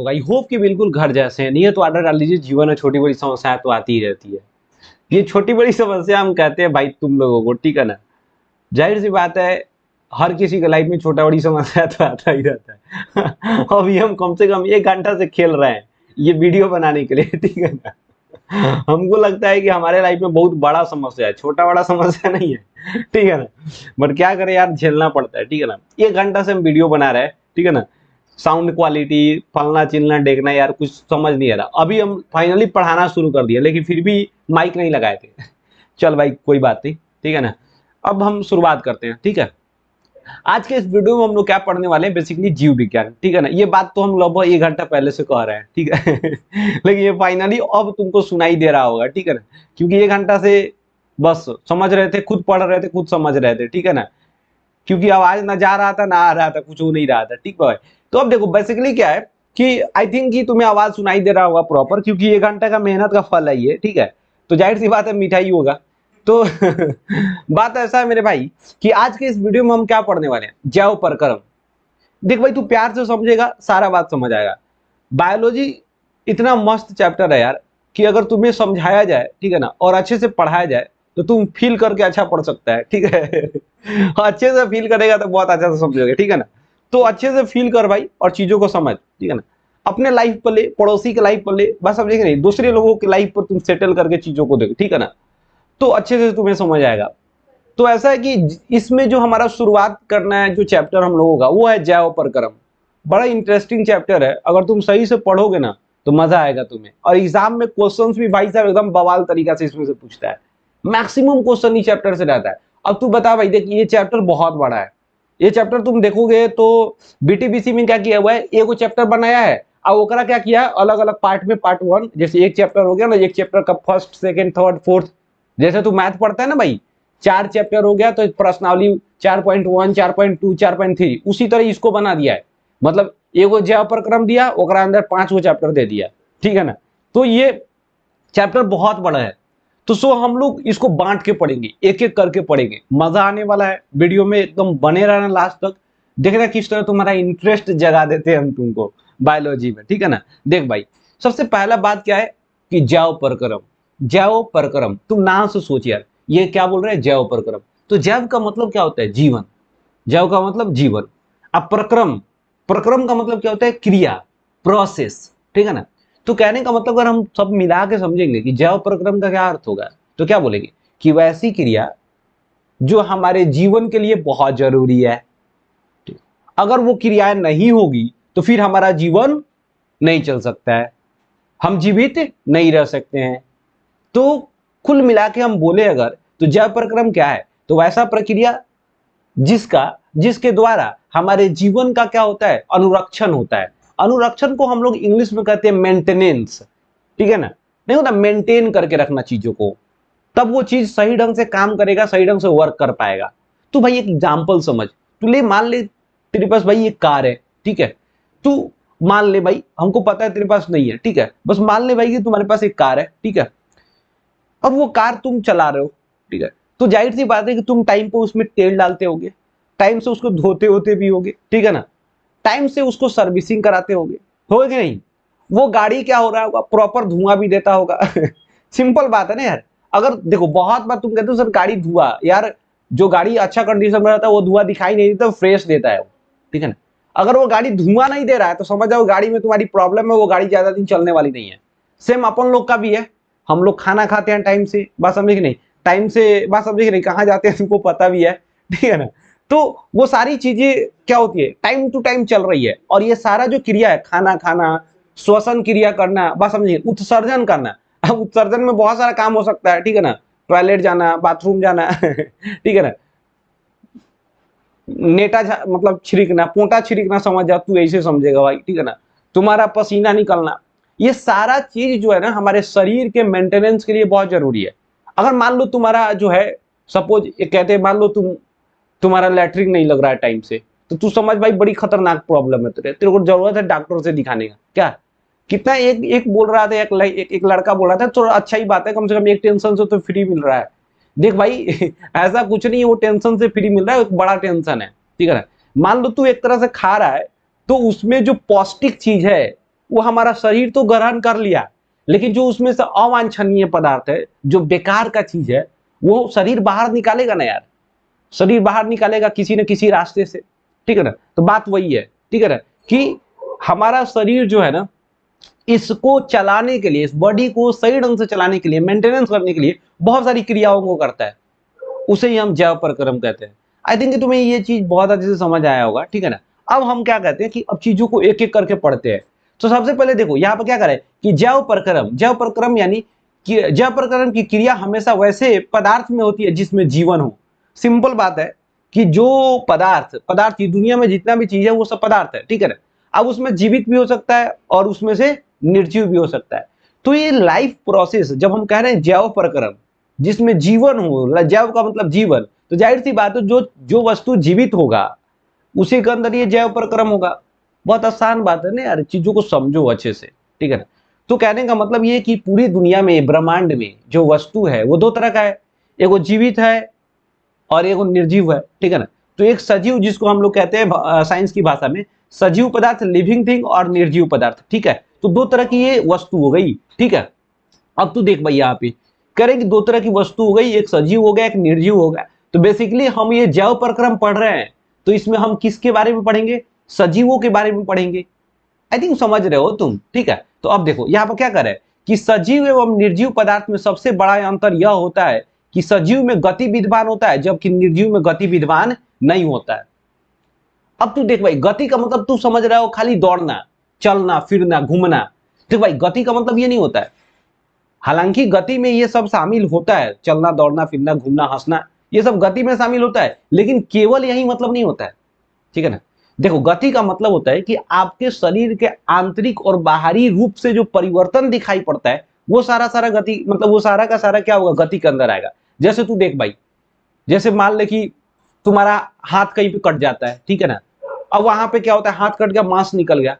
लोग I hope कि बिल्कुल घर जैसे हैं, नहीं है तो ऑर्डर डाल लीजिए। जीवन में छोटी बड़ी समस्याएं तो आती ही रहती है। ये छोटी बड़ी समस्या हम कहते हैं भाई तुम लोगों को, ठीक है ना। जाहिर सी बात है, हर किसी के लाइफ में छोटा बड़ी समस्या तो आता ही रहता है। अभी हम कम से कम 1 घंटा से खेल रहे हैं ये वीडियो बनाने के लिए, ठीक है ना। हमको लगता है कि हमारे लाइफ में बहुत बड़ा समस्या है, छोटा बड़ा समस्या नहीं है, ठीक है ना। बट क्या करें यार, झेलना पड़ता है, ठीक है ना। 1 घंटा से हम वीडियो बना रहे हैं, ठीक है ना। साउंड क्वालिटी फलना चिलना देखना यार कुछ समझ नहीं आ रहा। अभी हम फाइनली पढ़ाना शुरू कर दिया, लेकिन फिर भी माइक नहीं लगाए थे। चल भाई कोई बात नहीं, ठीक है ना। अब हम शुरुआत करते हैं, ठीक है। आज के इस वीडियो में हम लोग क्या पढ़ने वाले हैं, बेसिकली जीव विज्ञान, ठीक है ना। ये बात तो हम लगभग 1 घंटा पहले से कह रहे हैं, ठीक है। लेकिन ये फाइनली अब तुमको सुनाई दे रहा होगा, ठीक है ना। क्योंकि 1 घंटा से बस समझ रहे थे, खुद पढ़ रहे थे, खुद समझ रहे थे, ठीक है ना। क्योंकि आवाज ना जा रहा था ना आ रहा था, कुछ हो नहीं रहा था, ठीक है। तो अब देखो बेसिकली क्या है कि आई थिंक कि तुम्हें आवाज सुनाई दे रहा होगा प्रॉपर, क्योंकि 1 घंटा का मेहनत का फल है ये, ठीक है। तो जाहिर सी बात है मिठाई होगा। तो बात ऐसा है मेरे भाई कि आज के इस वीडियो में हम क्या पढ़ने वाले हैं, जैव प्रक्रम। देख भाई तू प्यार से समझेगा सारा बात समझ आएगा। बायोलॉजी इतना मस्त चैप्टर है यार कि अगर तुम्हें समझाया जाए, ठीक है ना, और अच्छे से पढ़ाया जाए तो तुम फील करके अच्छा पढ़ सकता है, ठीक है। अच्छे से फील करेगा तो बहुत अच्छा से समझोगे, ठीक है ना। तो अच्छे से फील कर भाई और चीजों को समझ, ठीक है ना। अपने लाइफ पर ले, पड़ोसी के लाइफ पर ले, बस समझे नहीं, दूसरे लोगों की लाइफ पर तुम सेटल करके चीजों को देखो, ठीक है ना। तो अच्छे से तुम्हें समझ आएगा। तो ऐसा है कि इसमें जो हमारा शुरुआत करना है, जो चैप्टर हम लोगों का वो है जैव प्रक्रम। बड़ा इंटरेस्टिंग चैप्टर है, अगर तुम सही से पढ़ोगे ना तो मजा आएगा तुम्हें। और एग्जाम में क्वेश्चंस भी भाई साहब एकदम बवाल तरीका से इसमें से पूछता है। मैक्सिमम क्वेश्चन इस चैप्टर से रहता है। अब तू बता भाई, देख ये चैप्टर बहुत बड़ा है। ये चैप्टर तुम देखोगे तो बीटीबीसी में क्या किया हुआ है, एक चैप्टर बनाया है और ओकरा क्या किया अलग अलग पार्ट में, पार्ट 1 जैसे एक चैप्टर हो गया ना, एक चैप्टर का फर्स्ट सेकंड थर्ड फोर्थ। जैसे तू मैथ पढ़ता है ना भाई, 4 चैप्टर हो गया तो प्रश्नावली 4.1 4.2 4.3, उसी तरह इसको बना दिया है। मतलब एगो जैव प्रक्रम दिया, ओकरा अंदर 5 गो चैप्टर दे दिया, ठीक है ना। तो ये चैप्टर बहुत बड़ा है। तो सो हम लोग इसको बांट के पढ़ेंगे, एक एक करके पढ़ेंगे, मजा आने वाला है। वीडियो में एकदम बने रहना लास्ट तक, देखना किस तरह तुम्हारा इंटरेस्ट जगा देते हैं हम तुमको बायोलॉजी में, ठीक है ना। देख भाई सबसे पहला बात क्या है कि जैव प्रक्रम। जैव प्रक्रम तुम नाम से सोच यार, ये क्या बोल रहे हैं, जैव प्रक्रम। तो जैव का मतलब क्या होता है, जीवन। जैव का मतलब जीवन। अब प्रक्रम, प्रक्रम का मतलब क्या होता है, क्रिया, प्रोसेस, ठीक है ना। तो कहने का मतलब अगर हम सब मिला के समझेंगे कि जैव प्रक्रम का क्या अर्थ होगा, तो क्या बोलेंगे कि वैसी क्रिया जो हमारे जीवन के लिए बहुत जरूरी है। अगर वो क्रियाएं नहीं होगी तो फिर हमारा जीवन नहीं चल सकता है, हम जीवित नहीं रह सकते हैं। तो कुल मिला के हम बोले अगर, तो जैव प्रक्रम क्या है, तो वैसा प्रक्रिया जिसके द्वारा हमारे जीवन का क्या होता है, अनुरक्षण होता है। अनुरक्षण को हम लोग इंग्लिश में कहते हैं मेंटेनेंस, ठीक है ना। नहीं होता मेंटेन करके रखना चीजों को, तब वो चीज सही ढंग से काम करेगा, सही ढंग से वर्क कर पाएगा। तो भाई एक एग्जांपल समझ, तू ले मान ले तेरे पास भाई एक कार है, ठीक है। तू मान ले भाई, हमको पता है तेरे पास नहीं है, ठीक है, बस मान ले भाई कि तुम्हारे पास एक कार है, ठीक है। अब वो कार तुम चला रहे हो, ठीक है। तो जाहिर सी बात है कि तुम टाइम पे उसमें तेल डालते होगे, टाइम से उसको धोते होते भी होगे, ठीक है ना। टाइम से उसको सर्विसिंग कराते होगे कि नहीं। वो गाड़ी क्या हो रहा होगा, प्रॉपर धुआं भी देता होगा। सिंपल बात है ना यार। अगर देखो बहुत बार तुम कहते हो सर गाड़ी धुआं, यार जो गाड़ी अच्छा कंडीशन में रहता है वो धुआं दिखाई नहीं देता, फ्रेश देता है वो, ठीक है ना। अगर वो गाड़ी धुआं नहीं दे रहा है तो समझ जाओ गाड़ी में तुम्हारी प्रॉब्लम है, वो गाड़ी ज्यादा दिन चलने वाली नहीं है। सेम अपन लोग का भी है, हम लोग खाना खाते हैं टाइम से, बात समझे कि नहीं, टाइम से, बात समझे कि नहीं, कहाँ जाते हैं तुमको पता भी है, ठीक है ना। तो वो सारी चीजें क्या होती है, टाइम टू टाइम चल रही है। और ये सारा जो क्रिया है, खाना खाना, श्वसन क्रिया करना, बात समझिए, उत्सर्जन करना। अब उत्सर्जन में बहुत सारा काम हो सकता है, ठीक है ना। टॉयलेट जाना, बाथरूम जाना, ठीक है ना। नेटा मतलब छिड़कना, पोंटा छिड़कना, समझ जा, तू ऐसे समझेगा भाई, ठीक है ना। तुम्हारा पसीना निकलना, ये सारा चीज जो है ना हमारे शरीर के मेंटेनेंस के लिए बहुत जरूरी है। अगर मान लो तुम्हारा जो है, सपोज कहते हैं, मान लो तुम्हारा लैट्रिन नहीं लग रहा है टाइम से, तो तू समझ भाई बड़ी खतरनाक प्रॉब्लम है, तेरे को जरूरत है डॉक्टर से दिखाने का। क्या कितना एक एक बोल रहा था, एक लड़का बोल रहा था, तो अच्छा ही बात है, कम से कम एक टेंशन से तो फ्री मिल रहा है। देख भाई, ऐसा कुछ नहीं है वो टेंशन से फ्री मिल रहा है, एक बड़ा टेंशन है, ठीक है ना। मान लो तू एक तरह से खा रहा है, तो उसमें जो पौष्टिक चीज है वो हमारा शरीर तो ग्रहण कर लिया, लेकिन जो उसमें से अवांछनीय पदार्थ है, जो बेकार का चीज है, वो शरीर बाहर निकालेगा ना यार, शरीर बाहर निकालेगा किसी न किसी रास्ते से, ठीक है ना। तो बात वही है, ठीक है ना, कि हमारा शरीर जो है ना, इसको चलाने के लिए, इस बॉडी को सही ढंग से चलाने के लिए, मेंटेनेंस करने के लिए बहुत सारी क्रियाओं को करता है, उसे ही हम जैव प्रक्रम कहते हैं। आई थिंक तुम्हें ये चीज बहुत अच्छे से समझ आया होगा, ठीक है ना। अब हम क्या कहते हैं कि अब चीजों को एक एक करके पढ़ते हैं। तो सबसे पहले देखो यहाँ पर क्या करें कि जैव प्रक्रम यानी कि जैव प्रक्रम की क्रिया हमेशा वैसे पदार्थ में होती है जिसमें जीवन हो। सिंपल बात है कि जो पदार्थ पदार्थ की दुनिया में जितना भी चीज है वो सब पदार्थ है, ठीक है ना। अब उसमें जीवित भी हो सकता है और उसमें से निर्जीव भी हो सकता है। तो ये लाइफ प्रोसेस जब हम कह रहे हैं जैव प्रक्रम जिसमें जीवन हो, जैव का मतलब जीवन, तो जाहिर सी बात है जो जो वस्तु जीवित होगा उसी के अंदर ये जैव प्रक्रम होगा। बहुत आसान बात है ना यार, चीजों को समझो अच्छे से, ठीक है ना। तो कहने का मतलब ये कि पूरी दुनिया में, ब्रह्मांड में जो वस्तु है वो दो तरह का है, एगो जीवित है और एगो निर्जीव है, ठीक है ना। तो एक सजीव जिसको हम लोग कहते हैं साइंस की भाषा में सजीव पदार्थ, लिविंग थिंग, और निर्जीव पदार्थ, ठीक है। तो दो तरह की ये वस्तु हो गई, ठीक है। अब तू देख भाई यहाँ पे कह रहे कि दो तरह की वस्तु हो गई, एक सजीव हो गया, एक निर्जीव हो गया। तो बेसिकली हम ये जैव प्रक्रम पढ़ रहे हैं, तो इसमें हम किसके बारे में पढ़ेंगे? सजीवों के बारे में पढ़ेंगे। आई थिंक समझ रहे हो तुम, ठीक है। तो अब देखो यहाँ पर क्या करे कि सजीव एवं निर्जीव पदार्थ में सबसे बड़ा अंतर यह होता है कि सजीव में गति विद्यमान होता है जबकि निर्जीव में गति विद्यमान नहीं होता है। अब तू देख भाई, गति का मतलब तू समझ रहा हो खाली दौड़ना, चलना फिरना, घूमना। देख भाई, गति का मतलब ये नहीं होता है। हालांकि गति में ये सब शामिल होता है, चलना दौड़ना फिरना घूमना हंसना, ये सब गति में शामिल होता है, लेकिन केवल यही मतलब नहीं होता है, ठीक है ना। देखो, गति का मतलब होता है कि आपके शरीर के आंतरिक और बाहरी रूप से जो परिवर्तन दिखाई पड़ता है वो सारा सारा गति, मतलब वो सारा का सारा क्या होगा, गति के अंदर आएगा। जैसे तू देख भाई, जैसे मान ले कि तुम्हारा हाथ कहीं पे कट जाता है, ठीक है ना। अब वहां पे क्या होता है, हाथ कट गया, मांस निकल गया।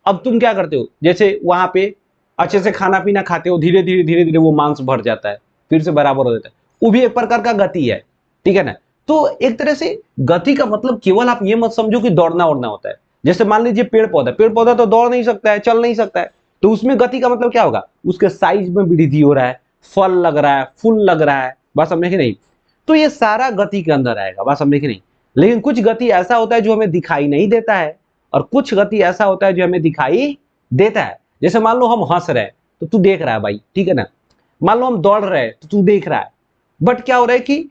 अब तुम क्या करते हो, जैसे वहां पे अच्छे से खाना पीना खाते हो, धीरे धीरे धीरे धीरे वो मांस भर जाता है, फिर से बराबर हो जाता है। वो भी एक प्रकार का गति है, ठीक है ना। तो एक तरह से गति का मतलब केवल आप ये मत समझो कि दौड़ना उड़ना होता है। जैसे मान लीजिए पेड़ पौधा तो दौड़ नहीं सकता है, चल नहीं सकता है, तो उसमें गति का मतलब क्या होगा, उसके साइज में वृद्धि हो रहा है, फल लग रहा है, फूल लग रहा है, बात समझे कि नहीं। तो ये सारा गति के अंदर आएगा, बात समझे कि नहीं। लेकिन कुछ गति ऐसा होता है जो हमें दिखाई नहीं देता है, और कुछ गति ऐसा होता है जो हमें दिखाई देता है। जैसे मान लो हम हंस रहे हैं तो तू देख रहा है भाई, ठीक है ना। मान लो हम दौड़ रहे हैं तो तू देख रहा है। बट क्या हो रहा है कि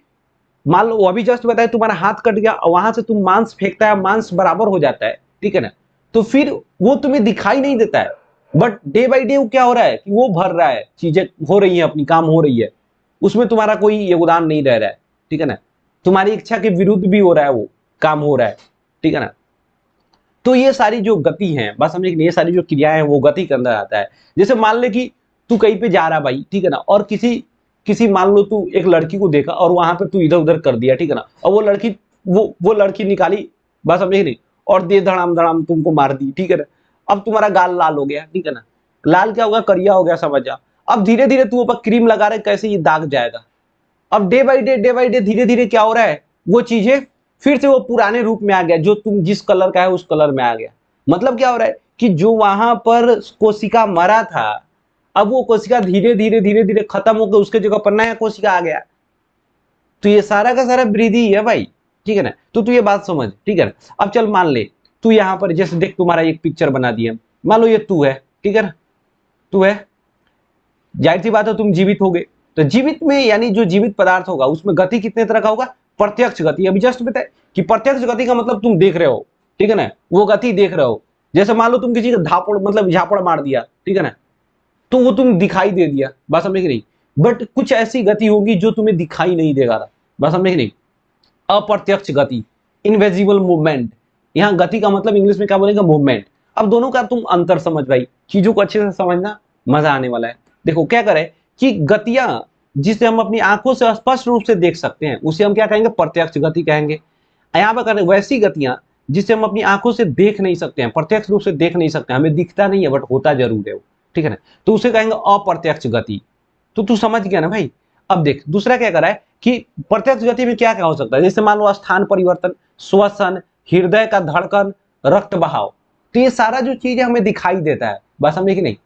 मान लो अभी जस्ट बताया तुम्हारा हाथ कट गया और वहां से तुम मांस फेंकता है, मांस बराबर हो जाता है, ठीक है ना। तो फिर वो तुम्हें दिखाई नहीं देता है, बट डे बाई डे क्या हो रहा है कि वो भर रहा है, चीजें हो रही है, अपनी काम हो रही है, उसमें तुम्हारा कोई योगदान नहीं रह रहा है, ठीक है ना। तुम्हारी इच्छा के विरुद्ध भी हो रहा है, वो काम हो रहा है, ठीक है ना। तो ये सारी जो गति है, बस समझे कि ये सारी जो क्रियाएं हैं वो गति के अंदर आता है। जैसे मान ले कि तू कहीं पे जा रहा भाई, ठीक है ना, और किसी किसी मान लो तू एक लड़की को देखा और वहां पे तू इधर उधर कर दिया, ठीक है ना, और वो लड़की निकाली, बस समझे कि नहीं, और दे धड़ाम धड़ाम तुमको मार दी, ठीक है ना। अब तुम्हारा गाल लाल हो गया, ठीक है ना, लाल क्या होगा, करिया हो गया, समझ जा। अब धीरे धीरे तू ऊपर क्रीम लगा रहे, कैसे ये दाग जाएगा। अब डे बाई डे धीरे धीरे क्या हो रहा है, वो चीजें फिर से वो पुराने रूप में आ गया, जो तुम जिस कलर का है उस कलर में आ गया। मतलब क्या हो रहा है कि जो वहां पर कोशिका मरा था, अब वो कोशिका धीरे धीरे धीरे धीरे खत्म होकर उसके जगह पर नया कोशिका आ गया। तो ये सारा का सारा वृद्धि है भाई, ठीक है ना। तो तू ये बात समझ, ठीक है ना। अब चल मान ले तू यहाँ पर जैसे देख, तुम्हारा एक पिक्चर बना दिया, मान लो ये तू है, ठीक है ना, तू है, जाहिर सी बात है तुम जीवित हो गए। तो जीवित में यानी जो जीवित पदार्थ होगा उसमें गति कितने तरह का होगा, प्रत्यक्ष गति। अभी जस्ट बताए कि प्रत्यक्ष गति का मतलब तुम देख रहे हो, ठीक है ना, वो गति देख रहे हो। जैसे मान लो तुम किसी का धापड़ मतलब झापड़ मार दिया, ठीक है ना, तो वो तुम दिखाई दे दिया, बात समझे कि नहीं। बट कुछ ऐसी गति होगी जो तुम्हें दिखाई नहीं देगा, बात समझे कि नहीं। अप्रत्यक्ष गति, इनविजिबल मूवमेंट। यहाँ गति का मतलब इंग्लिश में क्या बोलेगा, मूवमेंट। अब दोनों का तुम अंतर समझ भाई, चीजों को अच्छे से समझना, मजा आने वाला है। देखो क्या करें कि गतियां जिसे हम अपनी आंखों से स्पष्ट रूप से देख सकते हैं उसे हम क्या कहेंगे, प्रत्यक्ष गति कहेंगे। यहाँ पर करें वैसी गतियां जिसे हम अपनी आंखों से देख नहीं सकते हैं, प्रत्यक्ष रूप से देख नहीं सकते, हमें दिखता नहीं है बट होता जरूर है वो, ठीक है ना, तो उसे कहेंगे अप्रत्यक्ष गति। तो तू समझ गया ना भाई। अब देख दूसरा क्या कर रहा है कि प्रत्यक्ष गति में क्या क्या हो सकता है, जैसे मान लो स्थान परिवर्तन, श्वसन, हृदय का धड़कन, रक्त बहाव। तो ये सारा जो चीज है हमें दिखाई देता है, बात समझे कि नहीं।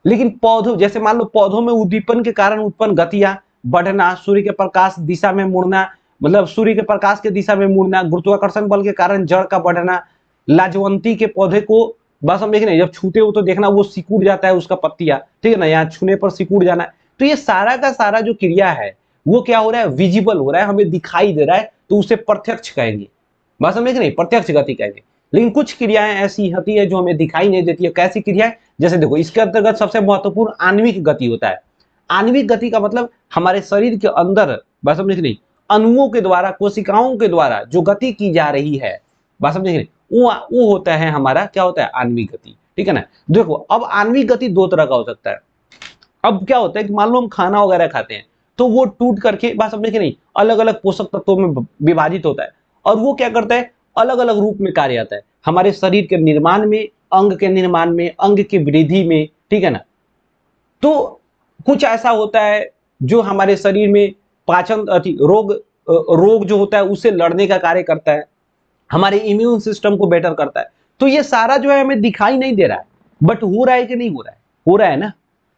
लेकिन पौधों, जैसे मान लो पौधों में उद्दीपन के कारण उत्पन्न गतियां, बढ़ना, सूर्य के प्रकाश दिशा में मुड़ना, मतलब सूर्य के प्रकाश के दिशा में मुड़ना, गुरुत्वाकर्षण बल के कारण जड़ का बढ़ना, लाजवंती के पौधे को, बात समझे कि नहीं, जब छूते हो तो देखना वो सिकुड़ जाता है उसका पत्तियां, ठीक है ना, यहाँ छूने पर सिकुड़ जाना। तो ये सारा का सारा जो क्रिया है वो क्या हो रहा है, विजिबल हो रहा है, हमें दिखाई दे रहा है, तो उसे प्रत्यक्ष कहेंगे। बात समझे कि नहीं, प्रत्यक्ष गति कहेंगे। लेकिन कुछ क्रियाएं ऐसी होती है जो हमें दिखाई नहीं देती है। कैसी क्रियाएं, जैसे देखो इसके अंतर्गत सबसे महत्वपूर्ण आणविक गति होता है। आणविक गति का मतलब हमारे शरीर के अंदर, बात समझे कि नहीं, अणुओं के द्वारा, कोशिकाओं के द्वारा जो गति की जा रही है, बात समझे कि नहीं, वो होता है हमारा, क्या होता है, आणविक गति, ठीक है ना। देखो अब आणविक गति दो तरह का हो सकता है। अब क्या होता है कि मान लो हम खाना वगैरह खाते हैं तो वो टूट करके, बात समझे कि नहीं, अलग अलग पोषक तत्वों में विभाजित होता है, और वो क्या करता है, अलग अलग रूप में कार्य आता है हमारे शरीर के निर्माण में, अंग के निर्माण में, अंग की वृद्धि में, ठीक है ना। तो कुछ ऐसा होता है जो हमारे शरीर में पाचन रोग जो होता है उससे लड़ने का कार्य करता है, हमारे इम्यून सिस्टम को बेटर करता है। तो ये सारा जो है हमें दिखाई नहीं दे रहा है, बट हो रहा है कि नहीं हो रहा है, हो रहा है ना।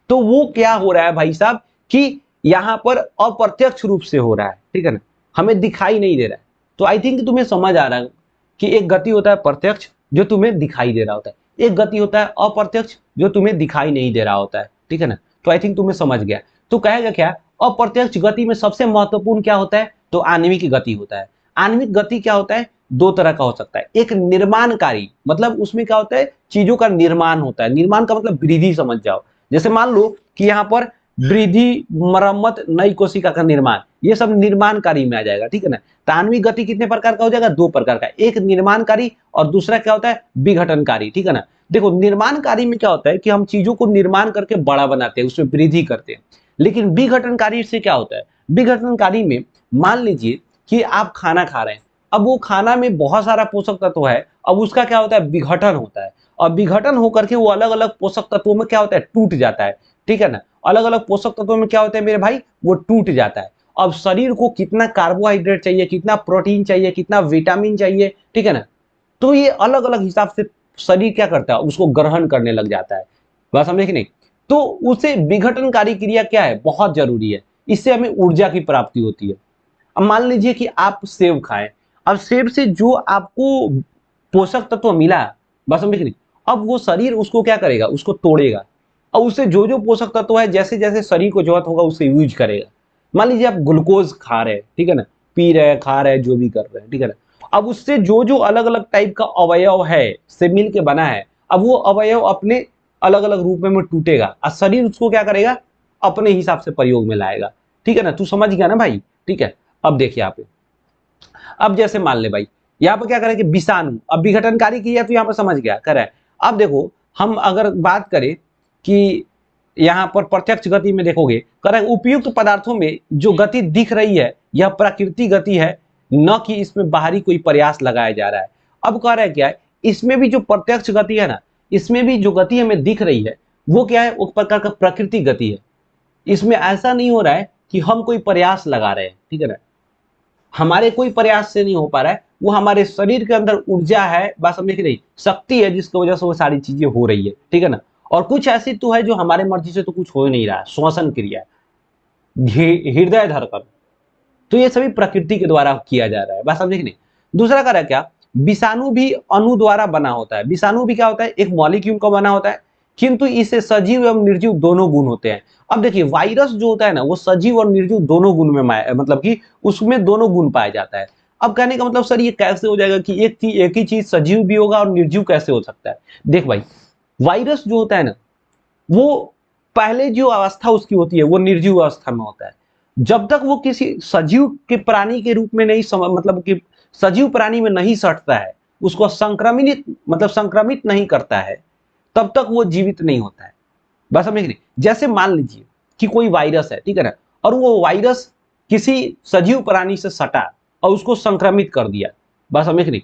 तो वो क्या हो रहा है भाई साहब कि यहां पर अप्रत्यक्ष रूप से हो रहा है, ठीक है ना, हमें दिखाई नहीं दे रहा है। तो आई थिंक तुम्हें समझ आ रहा है कि एक गति होता है प्रत्यक्ष जो तुम्हें दिखाई दे रहा होता है, एक गति होता है अप्रत्यक्ष जो तुम्हें दिखाई नहीं दे रहा होता है, ठीक है ना। तो आई थिंक तुम्हें समझ गया। तो कहेगा क्या, अप्रत्यक्ष गति में सबसे महत्वपूर्ण क्या होता है, तो आणविक गति होता है। आणविक गति क्या होता है, दो तरह का हो सकता है। एक निर्माणकारी, मतलब उसमें क्या होता है, चीजों का निर्माण होता है। निर्माण का मतलब वृद्धि समझ जाओ। जैसे मान लो कि यहाँ पर वृद्धि, मरम्मत, नई कोशिका का निर्माण, ये सब निर्माणकारी में आ जाएगा, ठीक है ना। तो आणविक गति कितने प्रकार का हो जाएगा, दो प्रकार का, एक निर्माणकारी और दूसरा क्या होता है, विघटनकारी, ठीक है ना। देखो निर्माणकारी में क्या होता है कि हम चीजों को निर्माण करके बड़ा बनाते हैं, उसमें वृद्धि करते हैं। लेकिन विघटनकारी से क्या होता है, विघटनकारी में मान लीजिए कि आप खाना खा रहे हैं, अब वो खाना में बहुत सारा पोषक तत्व है, अब उसका क्या होता है, विघटन होता है, और विघटन होकर के वो अलग अलग पोषक तत्वों में क्या होता है, टूट जाता है, ठीक है ना। अलग अलग पोषक तत्वों में क्या होता है मेरे भाई, वो टूट जाता है। अब शरीर को कितना कार्बोहाइड्रेट चाहिए, कितना प्रोटीन चाहिए, कितना विटामिन चाहिए, ठीक है ना, तो ये अलग अलग हिसाब से शरीर क्या करता है, उसको ग्रहण करने लग जाता है। बात समझे कि नहीं। तो उसे विघटनकारी क्रिया क्या है, बहुत जरूरी है, इससे हमें ऊर्जा की प्राप्ति होती है। अब मान लीजिए कि आप सेब खाएं, अब सेब से जो आपको पोषक तत्व मिला, बस समझे कि नहीं, अब वो शरीर उसको क्या करेगा, उसको तोड़ेगा, और उससे जो जो पोषक तत्व है जैसे जैसे शरीर को जरूरत होगा उससे यूज करेगा। मान लीजिए आप ग्लूकोज खा रहे हैं, ठीक है ना, पी रहे हैं, खा रहे हैं, जो भी कर रहे हैं, ठीक है ना, अब उससे जो जो अलग अलग टाइप का अवयव है से मिल के बना है, अब वो अवयव अपने अलग अलग रूप में टूटेगा और शरीर उसको क्या करेगा, अपने हिसाब से प्रयोग में लाएगा, ठीक है ना। तू समझ गया ना भाई, ठीक है। अब देखिए यहाँ पे, अब जैसे मान ले भाई यहाँ पर क्या करें कि विषाणु, अब विघटनकारी क्रिया तो यहाँ पर समझ गया कर है। अब देखो हम अगर बात करें कि यहाँ पर प्रत्यक्ष गति में देखोगे, कर उपयुक्त पदार्थों में जो गति दिख रही है यह प्राकृतिक गति है, न कि इसमें बाहरी कोई प्रयास लगाया जा रहा है। अब कह रहा है क्या है, इसमें भी जो प्रत्यक्ष गति है ना, इसमें भी जो गति हमें दिख रही है वो क्या है, वो प्रकार का प्राकृतिक गति है। इसमें ऐसा नहीं हो रहा है कि हम कोई प्रयास लगा रहे हैं, ठीक है ना, हमारे कोई प्रयास से नहीं हो पा रहा है, वो हमारे शरीर के अंदर ऊर्जा है, बात समझे कि नहीं, शक्ति है, जिसकी वजह से वो सारी चीजें हो रही है, ठीक है ना। और कुछ ऐसी तो है जो हमारे मर्जी से तो कुछ हो ही नहीं रहा है, श्वसन क्रिया, हृदय धड़कन, तो ये सभी प्रकृति के द्वारा किया जा रहा है, बात समझे कि नहीं। दूसरा कार्य क्या, विषाणु भी अणु द्वारा बना होता है। विषाणु भी क्या होता है, एक मॉलिक्यूल का बना होता है, किंतु इससे सजीव एवं निर्जीव दोनों गुण होते हैं। अब देखिए वायरस जो होता है ना, वो सजीव और निर्जीव दोनों गुण में मतलब कि उसमें दोनों गुण पाया जाता है। अब कहने का मतलब सर ये कैसे हो जाएगा कि एक ही चीज सजीव भी होगा और निर्जीव कैसे हो सकता है। देख भाई, वायरस जो होता है ना, वो पहले जो अवस्था उसकी होती है वो निर्जीव अवस्था में होता है। जब तक वो किसी सजीव के प्राणी के रूप में नहीं मतलब कि सजीव प्राणी में नहीं सटता है, उसको संक्रमित नहीं करता है, तब तक वो जीवित नहीं होता है। बस समझ नहीं। जैसे मान लीजिए कि कोई वायरस है, ठीक है ना, और वो वायरस किसी सजीव प्राणी से सटा और उसको संक्रमित कर दिया, बस समझ नहीं,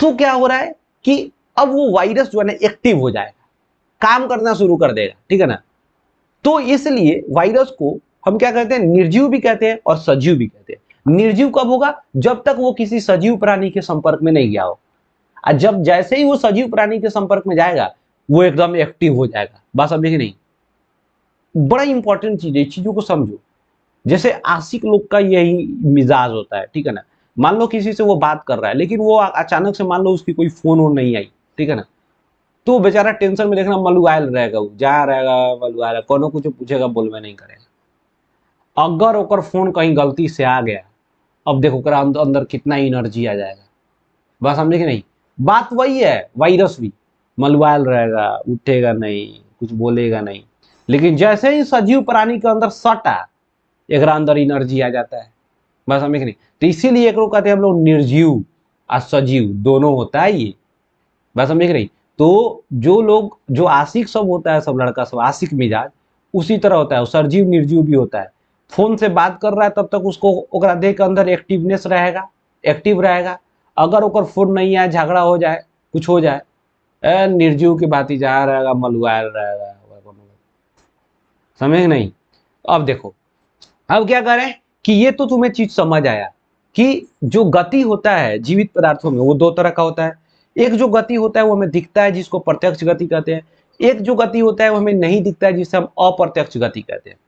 तो क्या हो रहा है कि अब वो वायरस जो है ना एक्टिव हो जाएगा, काम करना शुरू कर देगा, ठीक है ना। तो इसलिए वायरस को हम क्या कहते हैं, निर्जीव भी कहते हैं और सजीव भी कहते हैं। निर्जीव कब होगा, जब तक वो किसी सजीव प्राणी के संपर्क में नहीं गया हो, और जब जैसे ही वो सजीव प्राणी के संपर्क में जाएगा वो एकदम एक्टिव हो जाएगा। बात समझे कि नहीं? बड़ा इंपॉर्टेंट चीज है, इस चीजों को समझो। जैसे आशिक लोग का यही मिजाज होता है, ठीक है ना। मान लो किसी से वो बात कर रहा है, लेकिन वो अचानक से मान लो उसकी कोई फोन वोन नहीं आई, ठीक है ना, तो बेचारा टेंशन में देखना मलुआयल रहेगा, वो जहाँ रहेगा मलुआयल, कोनो कुछ पूछेगा बोलबे नहीं करेगा। अगर ओकर फोन कहीं गलती से आ गया, अब देखो ओकरा अंदर अंदर कितना एनर्जी आ जाएगा। बात समझे कि नहीं? बात वही है, वायरस भी मलुआयल रहेगा, उठेगा नहीं, कुछ बोलेगा नहीं। लेकिन जैसे ही सजीव प्राणी के अंदर सटा, एकरा अंदर एनर्जी आ जाता है। बात समझे कि नहीं? तो इसीलिए एक कहते हैं हम लोग निर्जीव और सजीव दोनों होता है ये। बात समझे कि नहीं? तो जो लोग जो आशिक सब होता है, सब लड़का सब आशिक मिजाज उसी तरह होता है, सरजीव निर्जीव भी होता है। फोन से बात कर रहा है तब तक उसको ओकरा देह के अंदर एक्टिवनेस रहेगा, एक्टिव रहेगा। अगर ओकर फोन नहीं आए, झगड़ा हो जाए, कुछ हो जाए, निर्जीव की बात ही जहाँ रहेगा, मलुआयल रहेगा। समझे कि नहीं? अब देखो, अब क्या करें कि ये तो तुम्हें चीज समझ आया कि जो गति होता है जीवित पदार्थों में वो दो तरह का होता है। एक जो गति होता है वो हमें दिखता है, जिसको प्रत्यक्ष गति कहते हैं। एक जो गति होता है वो हमें नहीं दिखता है, जिसे हम अप्रत्यक्ष गति कहते हैं।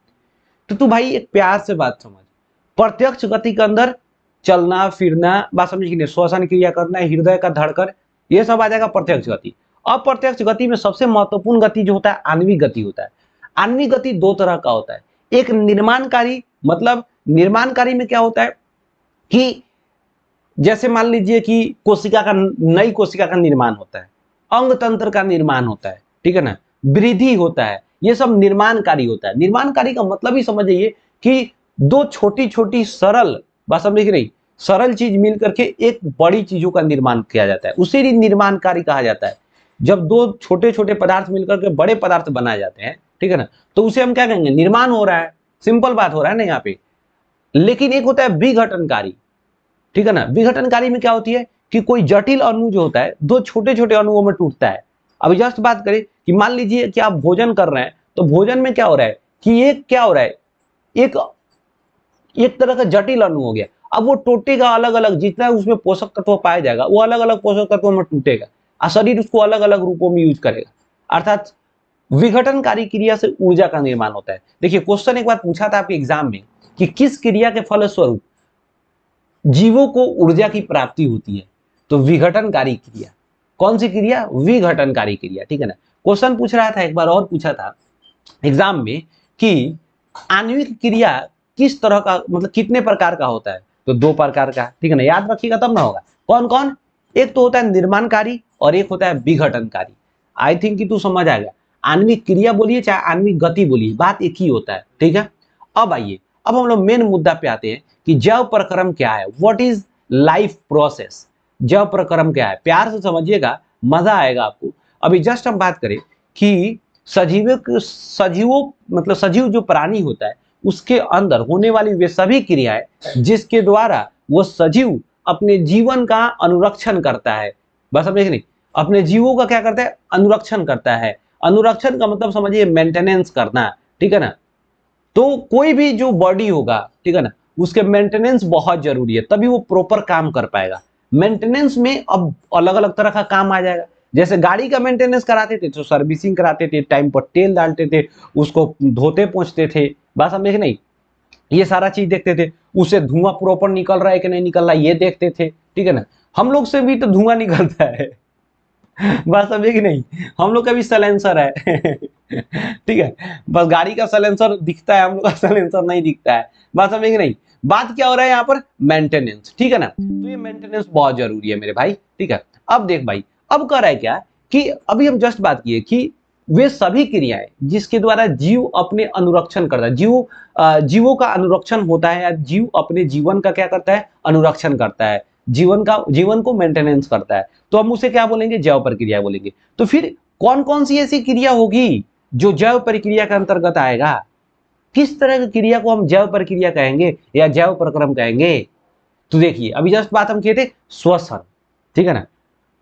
तो तू भाई एक प्यार से बात समझ, प्रत्यक्ष गति के अंदर चलना फिरना, बात समझ कि नहीं, श्वसन क्रिया करना, हृदय का धड़कन, ये सब आ जाएगा प्रत्यक्ष गति। अप्रत्यक्ष गति में सबसे महत्वपूर्ण गति जो होता है आणविक गति होता है। आणविक गति दो तरह का होता है। एक निर्माणकारी, मतलब निर्माणकारी में क्या होता है कि जैसे मान लीजिए कि कोशिका का, नई कोशिका का निर्माण होता है, अंग तंत्र का निर्माण होता है, ठीक है ना, वृद्धि होता है, ये सब निर्माणकारी होता है। निर्माणकारी का मतलब ही समझिए कि दो छोटी छोटी सरल, बात समझ नहीं, सरल चीज मिल करके एक बड़ी चीजों का निर्माण किया जाता है, उसे ही निर्माणकारी कहा जाता है। जब दो छोटे छोटे पदार्थ मिलकर के बड़े पदार्थ बनाए जाते हैं, ठीक है ना, तो उसे हम क्या कहेंगे, निर्माण हो रहा है। सिंपल बात हो रहा है ना यहाँ पे। लेकिन एक होता है विघटनकारी, ठीक है ना। विघटनकारी में क्या होती है कि कोई जटिल अणु जो होता है दो छोटे छोटे अणुओं में टूटता है। अभी जस्ट बात करें कि मान लीजिए कि आप भोजन कर रहे हैं, तो भोजन में क्या हो रहा है कि एक क्या हो रहा है, एक एक तरह का जटिल अणु हो गया। अब वो टूटेगा अलग अलग, जितना उसमें पोषक तत्व पाया जाएगा वो अलग अलग पोषक तत्वों में टूटेगा और शरीर उसको अलग अलग रूपों में यूज करेगा। अर्थात विघटनकारी क्रिया से ऊर्जा का निर्माण होता है। देखिए क्वेश्चन एक बार पूछा था आपके एग्जाम में कि किस क्रिया के फलस्वरूप जीवों को ऊर्जा की प्राप्ति होती है, तो विघटनकारी क्रिया। कौन सी क्रिया? विघटनकारी क्रिया, ठीक है ना। क्वेश्चन पूछ रहा था, एक बार और पूछा था एग्जाम में कि आणविक क्रिया किस तरह का, मतलब कितने प्रकार का होता है, तो दो प्रकार का, ठीक है ना। याद रखिएगा तब ना होगा। कौन कौन? एक तो होता है निर्माणकारी और एक होता है विघटनकारी। आई थिंक कि तू समझ आ गया। आणविक क्रिया बोलिए चाहे आणविक गति बोलिए, बात एक ही होता है, ठीक है। अब आइए, अब हम लोग मेन मुद्दा पे आते हैं कि जैव प्रक्रम क्या है, व्हाट इज लाइफ प्रोसेस। जैव प्रक्रम क्या है, प्यार से समझिएगा, मजा आएगा आपको। अभी जस्ट हम बात करें कि सजीवों मतलब सजीव जो प्राणी होता है उसके अंदर होने वाली वे सभी क्रियाएं जिसके द्वारा वो सजीव अपने जीवन का अनुरक्षण करता है। बस समझे नहीं, अपने जीवों का क्या करता है, अनुरक्षण करता है। अनुरक्षण का मतलब समझिए मेंटेनेंस करना, ठीक है ना। तो कोई भी जो बॉडी होगा, ठीक है ना, उसके मेंटेनेंस बहुत जरूरी है, तभी वो प्रॉपर काम कर पाएगा। मेंटेनेंस में अब अलग अलग तरह का काम आ जाएगा। जैसे गाड़ी का मेंटेनेंस कराते थे तो सर्विसिंग कराते थे, टाइम पर तेल डालते थे, उसको धोते पोंछते थे, बात समझे कि नहीं, ये सारा चीज देखते थे। उससे धुआं प्रॉपर निकल रहा है कि नहीं निकल रहा है ये देखते थे, ठीक है ना। हम लोग से भी तो धुआं निकलता है बात समझे कि नहीं, हम लोग का भी साइलेंसर है ठीक है, बस गाड़ी का साइलेंसर दिखता है, हम लोग का साइलेंसर नहीं दिखता है। बात समझे कि नहीं। बात क्या हो रहा है यहाँ पर, मेंटेनेंस, ठीक है ना। तो ये मेंटेनेंस बहुत जरूरी है मेरे भाई, ठीक है। अब देख भाई, अब कर रहा है क्या कि अभी हम जस्ट बात किए कि वे सभी क्रियाएं जिसके द्वारा जीव अपने अनुरक्षण करता है, जीवों का अनुरक्षण होता है, या जीव अपने जीवन का क्या करता है, अनुरक्षण करता है, जीवन को मेंटेनेंस करता है, तो हम उसे क्या बोलेंगे, जैव प्रक्रिया बोलेंगे। तो फिर कौन कौन सी ऐसी क्रिया होगी जो जैव प्रक्रिया के अंतर्गत आएगा, किस तरह की क्रिया को हम जैव प्रक्रिया कहेंगे या जैव प्रक्रम कहेंगे। तो देखिए अभी जस्ट बात हम किए थे श्वसन, ठीक है ना।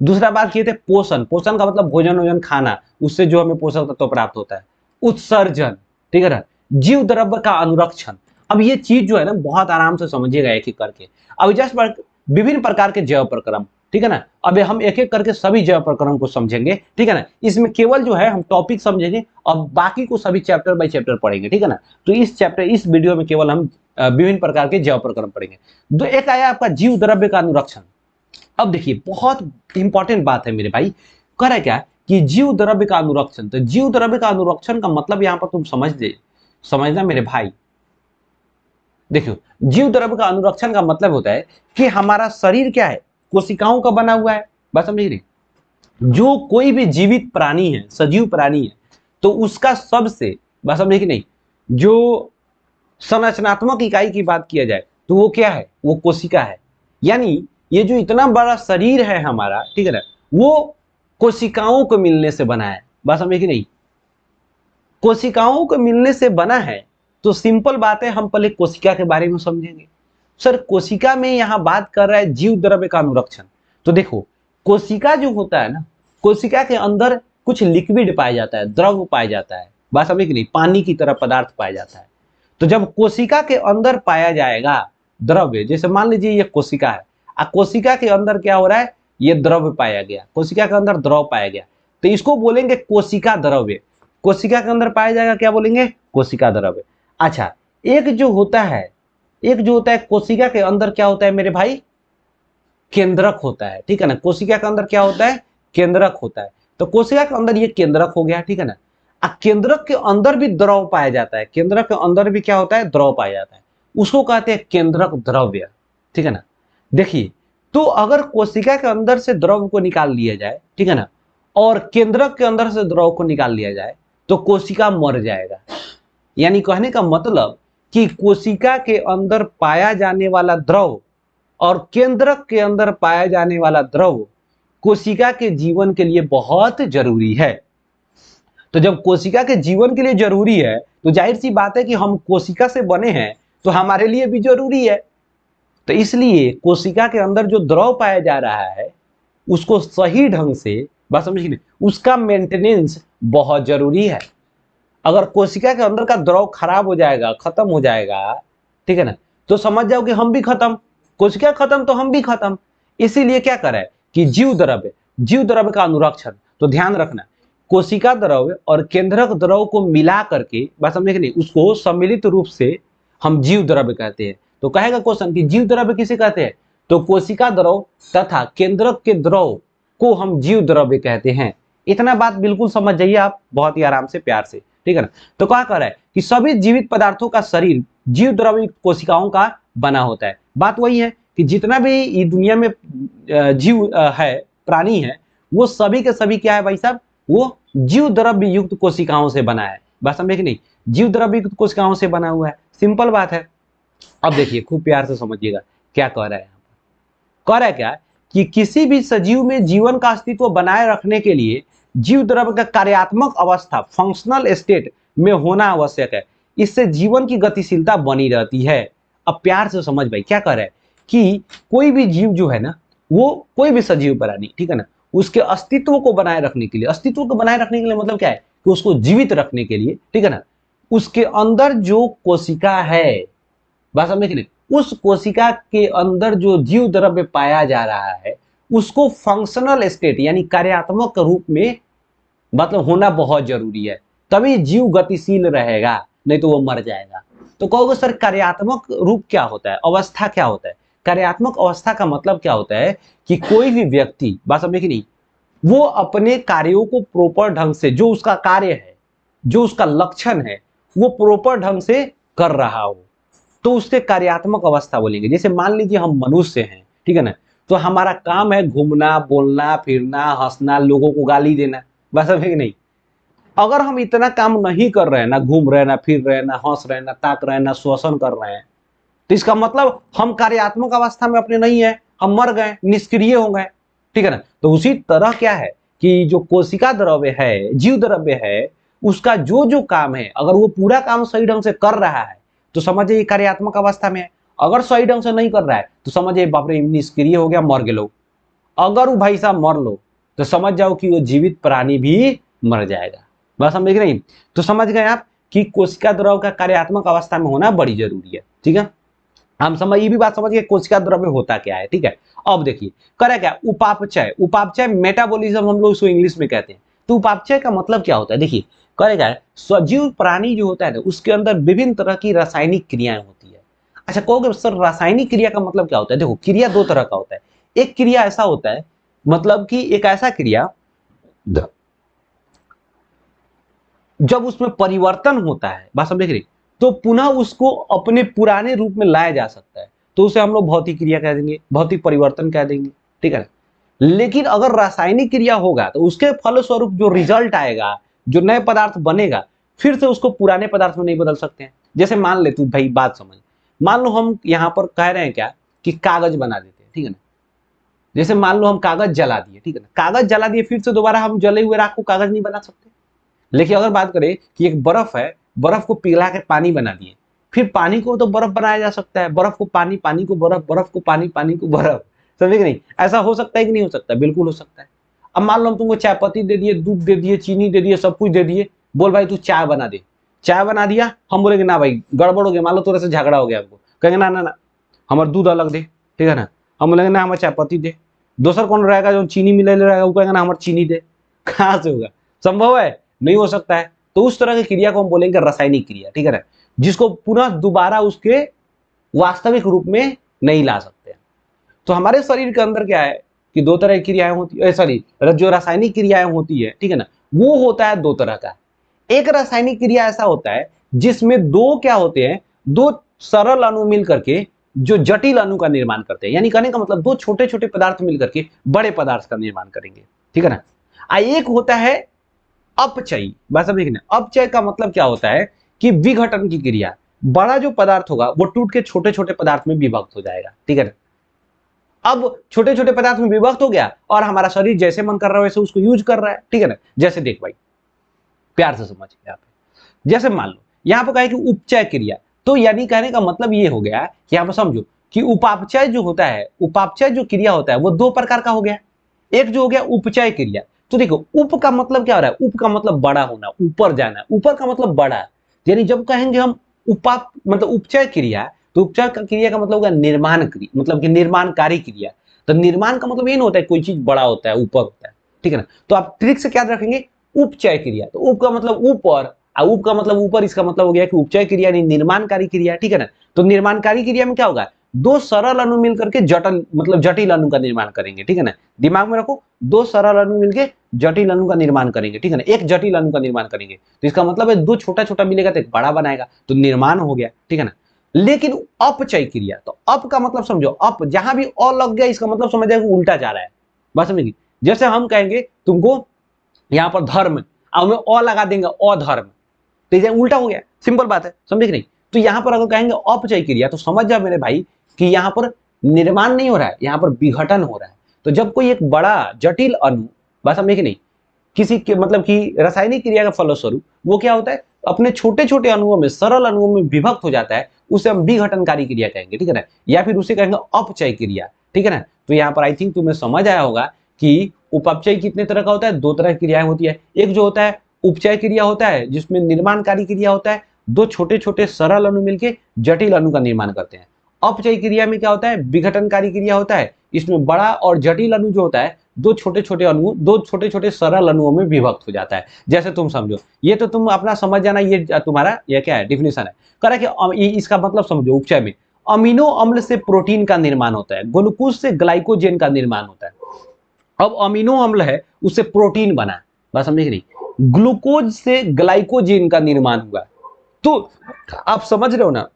दूसरा बात किए थे पोषण, पोषण का मतलब भोजन वोजन खाना, उससे जो हमें पोषक तत्व प्राप्त होता है। उत्सर्जन, ठीक है ना। जीव द्रव्य का अनुरक्षण। अब ये चीज जो है ना बहुत आराम से समझिएगा एक एक करके। अब विभिन्न प्रकार के जैव प्रक्रम, ठीक है ना। अब हम एक एक करके सभी जैव प्रक्रम को समझेंगे, ठीक है ना। इसमें केवल जो है हम टॉपिक समझेंगे और बाकी को सभी चैप्टर बाय चैप्टर पढ़ेंगे, ठीक है ना। तो इस वीडियो में केवल हम विभिन्न प्रकार के जैव प्रक्रम पढ़ेंगे। तो एक आया आपका जीव द्रव्य का अनुरक्षण। अब देखिए बहुत इंपॉर्टेंट बात है मेरे भाई, कह रहा है क्या कि जीव द्रव्य का अनुरक्षण। तो जीव द्रव्य का अनुरक्षण का मतलब यहां पर तुम समझना मेरे भाई। देखियो, जीव द्रव्य का अनुरक्षण का मतलब होता है कि हमारा शरीर क्या है, कोशिकाओं का बना हुआ है। बात समझ रही, जो कोई भी जीवित प्राणी है, सजीव प्राणी है, तो उसका सबसे, बात समझे कि नहीं, जो संरचनात्मक इकाई की बात किया जाए तो वो क्या है, वो कोशिका है। यानी ये जो इतना बड़ा शरीर है हमारा, ठीक है ना, वो कोशिकाओं को मिलने से बना है। बात समझे कि नहीं, कोशिकाओं को मिलने से बना है। तो सिंपल बात है, हम पहले कोशिका के बारे में समझेंगे। सर कोशिका में यहां बात कर रहा है जीव द्रव्य का अनुरक्षण। तो देखो कोशिका जो होता है ना, कोशिका के अंदर कुछ लिक्विड पाया जाता है, द्रव पाया जाता है। बात समझे कि नहीं, पानी की तरह पदार्थ पाया जाता है। तो जब कोशिका के अंदर पाया जाएगा द्रव्य, जैसे मान लीजिए ये कोशिका है, कोशिका के अंदर क्या हो रहा है, ये द्रव्य पाया गया, कोशिका के अंदर द्रव पाया गया, तो इसको बोलेंगे कोशिका द्रव्य। कोशिका के अंदर पाया जाएगा, क्या बोलेंगे, कोशिका द्रव्य। अच्छा, एक जो होता है कोशिका के अंदर क्या होता है मेरे भाई, केंद्रक होता है, ठीक है ना। कोशिका के अंदर क्या होता है, केंद्रक होता है। तो कोशिका के अंदर ये केंद्रक हो गया, ठीक है ना। केंद्रक के अंदर भी द्रव पाया जाता है, केंद्रक के अंदर भी क्या होता है, द्रव पाया जाता है, उसको कहते हैं केंद्रक द्रव्य, ठीक है ना। देखिए, तो अगर कोशिका के अंदर से द्रव को निकाल लिया जाए, ठीक है ना, और केंद्रक के अंदर से द्रव को निकाल लिया जाए, तो कोशिका मर जाएगा। यानी कहने का मतलब कि कोशिका के अंदर पाया जाने वाला द्रव और केंद्रक के अंदर पाया जाने वाला द्रव कोशिका के जीवन के लिए बहुत जरूरी है। तो जब कोशिका के जीवन के लिए जरूरी है, तो जाहिर सी बात है कि हम कोशिका से बने हैं, तो हमारे लिए भी जरूरी है। तो इसलिए कोशिका के अंदर जो द्रव पाया जा रहा है, उसको सही ढंग से, बात समझिए, उसका मेंटेनेंस बहुत जरूरी है। अगर कोशिका के अंदर का द्रव खराब हो जाएगा, खत्म हो जाएगा, ठीक है ना, तो समझ जाओ कि हम भी खत्म, कोशिका खत्म तो हम भी खत्म। इसीलिए क्या करें कि जीव द्रव्य का अनुरक्षण। तो ध्यान रखना, कोशिका द्रव्य और केंद्रक द्रव को मिला करके, बात समझे कि नहीं, उसको सम्मिलित रूप से हम जीव द्रव्य कहते हैं। तो कहेगा क्वेश्चन कि जीव द्रव्य किसे कहते हैं, तो कोशिका द्रव तथा केंद्रक के द्रव को हम जीव द्रव्य कहते हैं। इतना बात बिल्कुल समझ जाइए आप, बहुत ही आराम से, प्यार से, ठीक है ना। तो क्या कह रहा है कि सभी जीवित पदार्थों का शरीर जीव द्रव्य कोशिकाओं का बना होता है। बात वही है कि जितना भी ये दुनिया में जीव है, प्राणी है, वो सभी के सभी क्या है भाई साहब, वो जीव द्रव्य युक्त कोशिकाओं से बना है। बात समझे कि नहीं, जीव द्रव्य युक्त कोशिकाओं से बना हुआ है, सिंपल बात है। अब देखिए खूब प्यार से समझिएगा क्या कह रहा है। कह रहा है क्या कि किसी भी सजीव में जीवन का अस्तित्व बनाए रखने के लिए जीव द्रव्य का कार्यात्मक अवस्था, फंक्शनल स्टेट में होना आवश्यक है। इससे जीवन की गतिशीलता बनी रहती है। अब प्यार से समझ भाई क्या कह रहा है कि कोई भी जीव जो है ना, वो कोई भी सजीव प्राणी, ठीक है ना, उसके अस्तित्व को बनाए रखने के लिए, अस्तित्व को बनाए रखने के लिए मतलब क्या है कि उसको जीवित रखने के लिए, ठीक है ना, उसके अंदर जो कोशिका है, बात समझे कि नहीं, उस कोशिका के अंदर जो जीव द्रव्य पाया जा रहा है, उसको फंक्शनल स्टेट यानी कार्यात्मक रूप में मतलब होना बहुत जरूरी है। तभी जीव गतिशील रहेगा, नहीं तो वो मर जाएगा। तो कहोगे सर कार्यात्मक रूप क्या होता है, अवस्था क्या होता है। कार्यात्मक अवस्था का मतलब क्या होता है कि कोई भी व्यक्ति, बात समझे कि नहीं, वो अपने कार्यों को प्रॉपर ढंग से, जो उसका कार्य है, जो उसका लक्षण है, वो प्रॉपर ढंग से कर रहा हो, तो उसके कार्यात्मक अवस्था बोलेंगे। जैसे मान लीजिए हम मनुष्य हैं, ठीक है ना, तो हमारा काम है घूमना, बोलना, फिरना, हंसना, लोगों को गाली देना, बस है कि नहीं। अगर हम इतना काम नहीं कर रहे हैं, ना घूम रहे, ना फिर रहे, ना हंस रहे, ना ताक रहे, ना श्वसन कर रहे हैं, तो इसका मतलब हम कार्यात्मक अवस्था में अपने नहीं है, हम मर गए, निष्क्रिय हो गए, ठीक है ना। तो उसी तरह क्या है कि जो कोशिका द्रव्य है, जीव द्रव्य है, उसका जो जो काम है, अगर वो पूरा काम सही ढंग से कर रहा है तो समझिए ये कार्यात्मक अवस्था में है। अगर सही ढंग से नहीं कर रहा है तो समझिए बाप रे निष्क्रिय हो गया, मर गए। अगर वो भाई साहब मर लो तो समझ जाओ कि वो जीवित प्राणी भी मर जाएगा। बस समझ गए नहीं, तो समझ गए आप कि कोशिका द्रव का कार्यात्मक अवस्था में होना बड़ी जरूरी है, ठीक है। हम समझ, ये भी बात समझ गए कोशिका द्रव्य होता क्या है, ठीक है। अब देखिए करे क्या, उपापचय, उपापचय मेटाबॉलिज्म हम लोग इसको इंग्लिश में कहते हैं। तो उपापचय का मतलब क्या होता है, देखिए करे क्या है, सजीव प्राणी जो होता है ना उसके अंदर विभिन्न तरह की रासायनिक क्रियाएं होती है। अच्छा कहोगे सर रासायनिक क्रिया का मतलब क्या होता है, देखो क्रिया दो तरह का होता है। एक क्रिया ऐसा होता है, मतलब कि एक ऐसा क्रिया जब उसमें परिवर्तन होता है, बात समझ रही, तो पुनः उसको अपने पुराने रूप में लाया जा सकता है, तो उसे हम लोग भौतिक क्रिया कह देंगे, भौतिक परिवर्तन कह देंगे, ठीक है ना। लेकिन अगर रासायनिक क्रिया होगा तो उसके फलस्वरूप जो रिजल्ट आएगा, जो नए पदार्थ बनेगा, फिर से उसको पुराने पदार्थ में नहीं बदल सकते हैं। जैसे मान ले तू भाई बात समझ, मान लो हम यहाँ पर कह रहे हैं क्या कि कागज बना देते हैं, ठीक है ना। जैसे मान लो हम कागज जला दिए, ठीक है ना, कागज जला दिए, फिर से दोबारा हम जले हुए राख को कागज नहीं बना सकते। लेकिन अगर बात करें कि एक बर्फ है, बर्फ को पिघला के पानी बना दिए, फिर पानी को तो बर्फ बनाया जा सकता है, बर्फ को पानी, पानी को बर्फ, बर्फ को पानी, पानी को बर्फ, समझे कि नहीं। ऐसा हो सकता है कि नहीं हो सकता, बिल्कुल हो सकता है। अब मान लो हम तुमको चाय पत्ती दे दिए, दूध दे दिए, चीनी दे दिए, सब कुछ दे दिए, बोल भाई तू चाय बना दे। चाय बना दिया, हम बोलेंगे ना भाई गड़बड़ हो गया, मान लो थोड़ा सा झगड़ा हो गया हमको, कहेंगे ना ना ना हमारा दूध अलग दे, ठीक है ना। हम बोलेंगे ना हमारा चाय पत्ती दे। दूसर कौन रहेगा जो चीनी मिला रहेगा, वो कहेगा ना हमारा चीनी दे। कहाँ से होगा, संभव है, नहीं हो सकता है। तो उस तरह की क्रिया को हम बोलेंगे रासायनिक क्रिया, ठीक है ना, जिसको पुनः दोबारा उसके वास्तविक रूप में नहीं ला सकते। तो हमारे शरीर के अंदर क्या है कि दो तरह की क्रियाएं होती है, सॉरी जो रासायनिक क्रियाएं होती है, ठीक है ना, वो होता है दो तरह का। एक रासायनिक क्रिया ऐसा होता है जिसमें दो क्या होते हैं, दो सरल अणु मिल करके जो जटिल अणु का निर्माण करते हैं, यानी कहने का मतलब दो छोटे छोटे पदार्थ मिल करके बड़े पदार्थ का निर्माण करेंगे, ठीक है ना। एक होता है अपचयी, बस अब देखना अपचय का मतलब क्या होता है कि विघटन की क्रिया, बड़ा जो पदार्थ होगा वो टूट के छोटे छोटे पदार्थ में विभक्त हो जाएगा, ठीक है ना। अब छोटे छोटे पदार्थ में विभक्त हो गया और हमारा शरीर जैसे मन कर रहा है वैसे उसको यूज कर रहा है, ठीक है ना। जैसे देख भाई प्यार से समझ यहाँ पे, जैसे मान लो यहाँ पे कहे कि उपचय क्रिया, तो यानी कहने का मतलब ये हो गया कि यहाँ पे समझो कि उपापचय जो होता है, उपापचय जो क्रिया होता है वो दो प्रकार का हो गया। एक जो हो गया उपचय क्रिया, तो देखो उप का मतलब क्या हो रहा है, उप का मतलब बड़ा होना, ऊपर जाना, ऊपर का मतलब बड़ा, यानी जब कहेंगे हम उपाप मतलब उपचय क्रिया, तो उपचय क्रिया का मतलब होगा निर्माण क्रिया, मतलब कि निर्माणकारी क्रिया। तो निर्माण का मतलब ये नहीं होता है कोई चीज बड़ा होता है, ऊपर होता है, ठीक है ना। तो आप ट्रिक से क्या रखेंगे, उपचय क्रिया, तो उप का मतलब ऊपर, उप का मतलब ऊपर, इसका मतलब हो गया कि उपचय क्रिया यानी निर्माणकारी क्रिया, ठीक है ना। तो निर्माणकारी क्रिया में क्या होगा, दो सरल अणु मिलकर के जटिल मतलब जटिल अणु का निर्माण करेंगे, ठीक है ना। दिमाग में रखो, दो सरल अणु मिलके जटिल अणु का निर्माण करेंगे, ठीक है ना, एक जटिल अणु का निर्माण करेंगे, तो इसका मतलब है दो छोटा छोटा मिलेगा तो एक बड़ा बनाएगा, तो निर्माण हो गया, ठीक है ना। लेकिन अपचय क्रिया, तो अप का मतलब समझो, अप जहां भी अ लग गया इसका मतलब समझ जाएगा उल्टा जा रहा है, बात समझिए। जैसे हम कहेंगे तुमको यहाँ पर धर्म, और अ लगा देंगे अधर्म, तो ये उल्टा हो गया, सिंपल बात है, समझे कि नहीं। तो यहाँ पर अगर कहेंगे अपचय क्रिया, तो समझ जाओ मेरे भाई कि यहाँ पर निर्माण नहीं हो रहा है, यहाँ पर विघटन हो रहा है। तो जब कोई एक बड़ा जटिल अणु, बात समझे कि नहीं, किसी के मतलब कि रासायनिक क्रिया का फलस्वरूप वो क्या होता है, अपने छोटे छोटे अणुओं में, सरल अणुओं में विभक्त हो जाता है, उसे हम विघटनकारी क्रिया कहेंगे, ठीक है ना, या फिर उसे कहेंगे अपचय क्रिया, ठीक है ना। तो यहाँ पर आई थिंक तुम्हें समझ आया होगा कि उपचय कितने तरह का होता है, दो तरह की क्रियाएं होती है। एक जो होता है उपचय क्रिया होता है जिसमें निर्माणकारी क्रिया होता है, दो छोटे छोटे सरल अणु मिलके जटिल अणु का निर्माण करते हैं। अपचय क्रिया में क्या होता है, विघटनकारी क्रिया होता है, इसमें बड़ा और जटिल अणु जो होता है दो छोटे छोटे अणु, दो छोटे छोटे सरल अणुओं में विभक्त हो जाता है। जैसे तुम समझो, ये तो तुम अपना समझ जाना, ये तुम्हारा ये क्या है डिफिनेशन है, कह रहा है कि इसका मतलब समझो उपचय में अमीनो अम्ल से प्रोटीन का निर्माण होता है, ग्लूकोज से ग्लाइकोजेन का निर्माण होता है। अब अमीनो अम्ल है उससे प्रोटीन बना, बात समझे कि नहीं, ग्लूकोज से ग्लाइकोजेन का निर्माण हुआ, तो आप समझ रहे हो ना,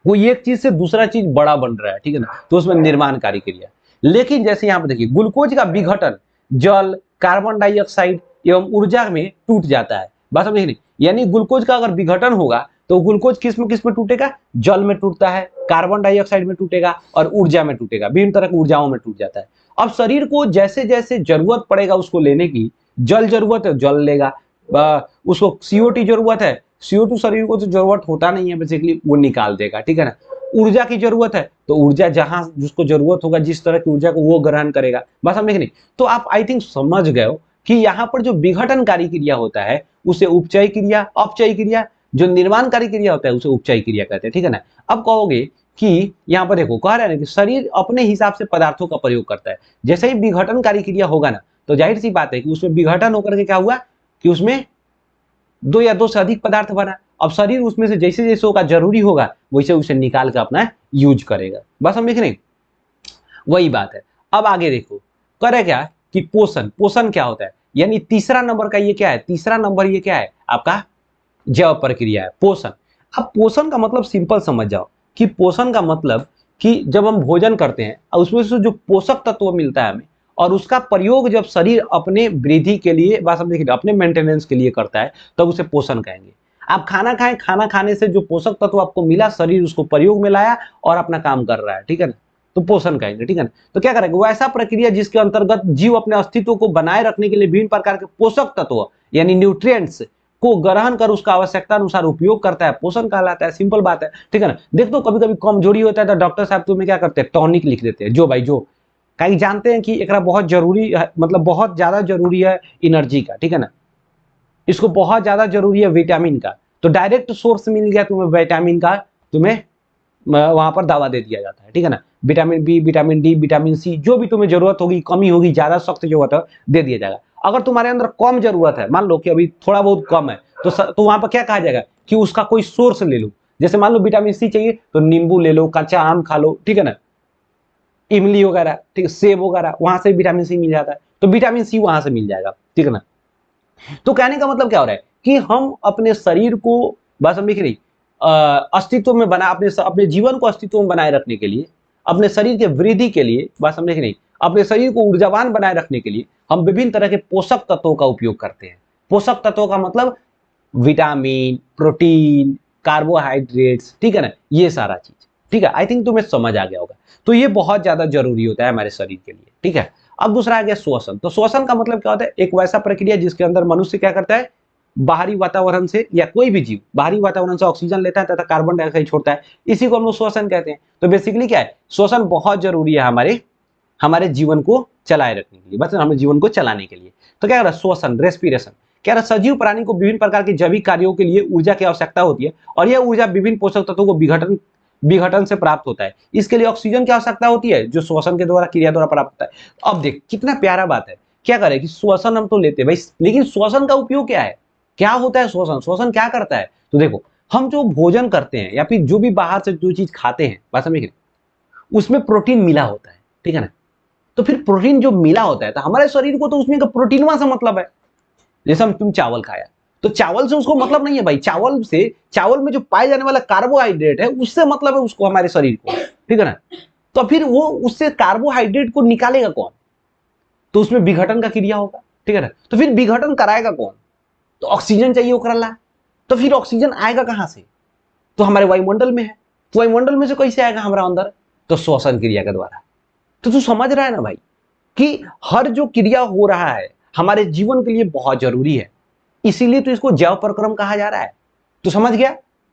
वो एक चीज से दूसरा चीज बड़ा बन रहा है, ठीक है ना, तो उसमें निर्माणकारी क्रिया। लेकिन जैसे यहां पर देखिए ग्लूकोज का विघटन जल, कार्बन डाइऑक्साइड एवं ऊर्जा में टूट जाता है, बात समझे नहीं, यानी ग्लूकोज का अगर विघटन होगा तो ग्लूकोज किस में टूटेगा, जल में टूटता है, कार्बन डाइऑक्साइड में टूटेगा और ऊर्जा में टूटेगा, विभिन्न तरह की ऊर्जाओं में टूट जाता है। अब शरीर को जैसे जैसे जरूरत पड़ेगा उसको लेने की, जल जरूरत है जल लेगा, उसको CO2 जरूरत है, CO2 शरीर को तो जरूरत होता नहीं है बेसिकली, वो निकाल देगा, ठीक है ना। ऊर्जा की जरूरत है तो ऊर्जा जहां जिसको जरूरत होगा, जिस तरह की ऊर्जा को वो ग्रहण करेगा, बस समझे कि नहीं। तो आप आई थिंक समझ गए हो कि यहाँ पर जो विघटनकारी क्रिया होता है उसे उपचय क्रिया, अपचय क्रिया, जो निर्माणकारी क्रिया होता है उसे उपचय क्रिया कहते हैं, ठीक है ना। अब कहोगे कि यहाँ पर देखो कह रहे हैं ना कि शरीर अपने हिसाब से पदार्थों का प्रयोग करता है। जैसे ही विघटनकारी क्रिया होगा ना, तो जाहिर सी बात है कि उसमें विघटन होकर के क्या हुआ कि उसमें दो या दो से अधिक पदार्थ बना। अब शरीर उसमें से जैसे जैसे होगा जरूरी होगा वैसे उसे निकाल कर अपना यूज करेगा। बस हम देख रहे हैं, वही बात है। अब आगे देखो करे क्या कि पोषण, पोषण क्या होता है, यानी तीसरा नंबर का ये क्या है, तीसरा नंबर ये क्या है आपका जैव प्रक्रिया है, पोषण। अब पोषण का मतलब सिंपल समझ जाओ कि पोषण का मतलब कि जब हम भोजन करते हैं और उसमें से जो पोषक तत्व मिलता है हमें, और उसका प्रयोग जब शरीर अपने वृद्धि के लिए, बात समझिए, अपने मेंटेनेंस के लिए करता है, तब उसे पोषण कहेंगे। आप खाना खाएं, खाना खाने से जो पोषक तत्व आपको मिला, शरीर उसको प्रयोग में लाया और अपना काम कर रहा है, ठीक है ना, तो पोषण कहेंगे, ठीक है ना। तो क्या करेंगे, वो ऐसा प्रक्रिया जिसके अंतर्गत जीव अपने अस्तित्व को बनाए रखने के लिए विभिन्न प्रकार के पोषक तत्व यानी न्यूट्रिएंट्स को ग्रहण कर उसका आवश्यकता अनुसार उपयोग करता है, पोषण कहलाता है। सिंपल बात है, ठीक है ना। देख तो कभी कभी कमजोरी होता है तो डॉक्टर साहब तुम्हें क्या करते हैं, टॉनिक लिख देते हैं, जो भाई जो कहीं जानते हैं कि एकरा बहुत जरूरी है, मतलब बहुत ज्यादा जरूरी है एनर्जी का, ठीक है ना, इसको बहुत ज्यादा जरूरी है विटामिन का, तो डायरेक्ट सोर्स मिल गया तुम्हें विटामिन का, तुम्हें वहां पर दवा दे दिया जाता है, ठीक है ना। Vitamin B, vitamin D, vitamin C, जो भी तुम्हें जरूरत होगी, कमी होगी, ज्यादा सख्त जरूरत है, दे दिया जाएगा। अगर तुम्हारे अंदर कम जरूरत है, मान लो कि अभी थोड़ा बहुत कम है, तो वहां पर क्या कहा जाएगा कि उसका कोई सोर्स ले लो। जैसे मान लो विटामिन सी चाहिए तो नींबू ले लो, कच्चा आम खा लो, ठीक है ना, इमली वगैरह, ठीक है, सेब वगैरह, वहां से विटामिन सी मिल जाता है, तो विटामिन सी वहां से मिल जाएगा, ठीक है ना। तो कहने का मतलब क्या हो रहा है कि हम अपने शरीर को, बात समझ रही, अस्तित्व में बना, अपने जीवन को अस्तित्व में बनाए रखने के लिए, अपने शरीर के वृद्धि के लिए, बात समझे कि नहीं, अपने शरीर को ऊर्जावान बनाए रखने के लिए हम विभिन्न तरह के पोषक तत्वों का उपयोग करते हैं। पोषक तत्वों का मतलब विटामिन, प्रोटीन, कार्बोहाइड्रेट्स, ठीक है ना, ये सारा चीज, ठीक है। आई थिंक तुम्हें समझ आ गया होगा। तो ये बहुत ज्यादा जरूरी होता है हमारे शरीर के लिए, ठीक है। अब दूसरा आ गया श्वसन। तो श्वसन का मतलब क्या होता है, एक वैसा प्रक्रिया जिसके अंदर मनुष्य क्या करता है, बाहरी वातावरण से, या कोई भी जीव बाहरी वातावरण से ऑक्सीजन लेता है तथा कार्बन डाइऑक्साइड छोड़ता है, इसी को हम लोग श्वसन कहते हैं। तो बेसिकली क्या है, श्वसन बहुत जरूरी है हमारे हमारे जीवन को चलाए रखने के लिए, बस हमारे जीवन को चलाने के लिए। तो क्या रहा श्वसन, रेस्पिरेशन, क्या रहा, सजीव प्राणी को विभिन्न प्रकार के जैविक कार्यों के लिए ऊर्जा की आवश्यकता होती है, और यह ऊर्जा विभिन्न पोषक तत्वों को विघटन विघटन से प्राप्त होता है। इसके लिए ऑक्सीजन की आवश्यकता होती है, जो श्वसन के द्वारा, क्रिया द्वारा प्राप्त होता है। अब देख कितना प्यारा बात है, क्या करे कि श्वसन हम तो लेते हैं भाई, लेकिन श्वसन का उपयोग क्या है, क्या होता है श्वसन, श्वसन क्या करता है। तो देखो, हम जो भोजन करते हैं या फिर जो भी बाहर से जो चीज खाते हैं, बात समझ गए, उसमें प्रोटीन मिला होता है, ठीक है ना। तो फिर प्रोटीन जो मिला होता है, तो हमारे शरीर को तो उसमें प्रोटीन से मतलब है। जैसे हम तुम चावल खाया, तो चावल से उसको मतलब नहीं है भाई, चावल में जो पाए जाने वाला कार्बोहाइड्रेट है उससे मतलब है उसको, हमारे शरीर को, ठीक है ना। तो फिर वो उससे कार्बोहाइड्रेट को निकालेगा कौन, तो उसमें विघटन का क्रिया होगा, ठीक है ना। तो फिर विघटन कराएगा कौन, तो ऑक्सीजन चाहिए ओकरा ला। तो फिर ऑक्सीजन आएगा कहां से, तो हमारे वायुमंडल में है, तो वायुमंडल में से कैसे आएगा हमारा अंदर, तो श्वसन क्रिया के द्वारा। तो तू समझ रहा है ना भाई कि हर जो क्रिया हो रहा है हमारे जीवन के लिए बहुत जरूरी है, इसीलिए तो इसको जैव प्रक्रम कहा जा रहा है। तो समझ गया